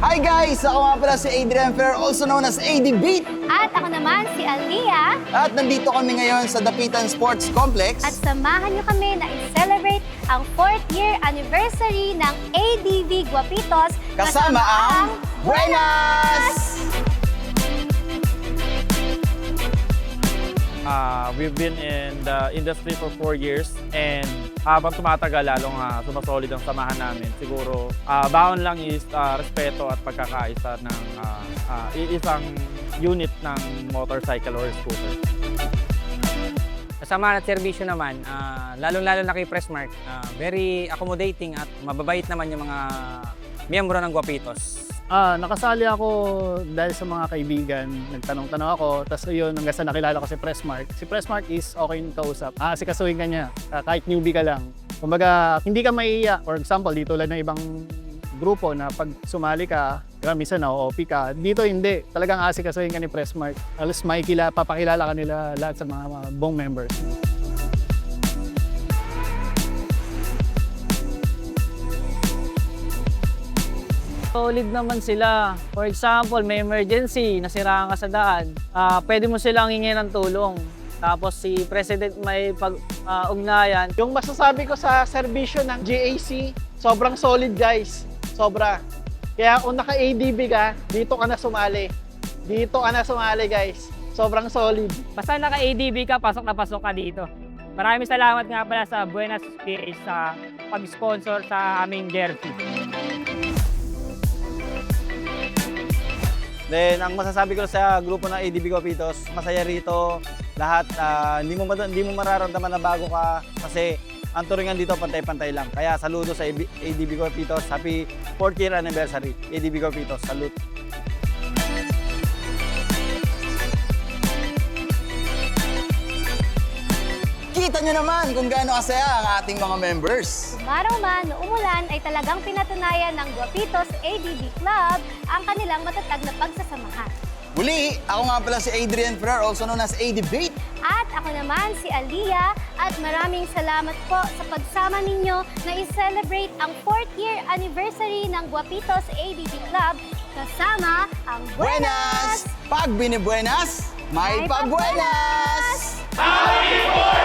Hi guys! Ako nga pala si Adrian Ferrer, also known as AD Beat. At ako naman si Alia. At nandito kami ngayon sa Dapitan Sports Complex. At samahan niyo kami na i-celebrate ang 4th year anniversary ng ADB Guapitos Kasama ang Buenas! We've been in the industry for 4 years and habang tumatagal lalong sumasolid ang samahan namin. Siguro baon lang is respeto at pagkakaisa ng isang unit ng motorcycle or scooter. Kasama at serbisyo naman, lalong-lalo na kay Pressmark, very accommodating at mababait naman yung mga miyembro ng Guapitos. Nakasali ako dahil sa mga kaibigan, nagtanong-tanong ako, tapos yun, hanggang sa nakilala ko si Pressmark. Si Pressmark is okay yung kausap. Sikasuhin ka niya, kahit newbie ka lang. Kumbaga, hindi ka maiiyak. For example, dito lang ng ibang grupo na pag sumali ka, diba, minsan na-OP ka. Dito hindi, talagang asikasuhin ka ni Pressmark. Alas papakilala ka nila lahat sa mga buong members. Solid naman sila. For example, may emergency, nasiraan ka sa daan, pwede mo silang hingin ng tulong. Tapos si President may pag-ugnayan. Yung masasabi ko sa serbisyo ng GAC, sobrang solid guys. Sobra. Kaya kung naka-ADB ka, dito ka na sumali. Dito ka na sumali guys. Sobrang solid. Basta naka-ADB ka, pasok na pasok ka dito. Maraming salamat nga pala sa Buenas PH sa pag-sponsor sa aming jersey. Then, ang masasabi ko sa grupo ng ADB Guapitos, masaya rito. Lahat, hindi mo mararamdaman na bago ka kasi ang turingan dito pantay-pantay lang. Kaya saludo sa ADB Guapitos. Happy 4th year anniversary, ADB Guapitos. Salute! Kita nyo naman kung gaano kasaya ang ating mga members. Umaraw man o umulan ay talagang pinatunayan ng Guapitos ADB Club ang kanilang matatag na pagsasamahan. Muli, ako nga pala si Adrian Ferrer, also known as AD Beat. At ako naman si Alia at maraming salamat po sa pagsama ninyo na i-celebrate ang 4th year anniversary ng Guapitos ADB Club kasama ang Buenas! Pag binibuenas, may May pagbuenas! pagbuenas!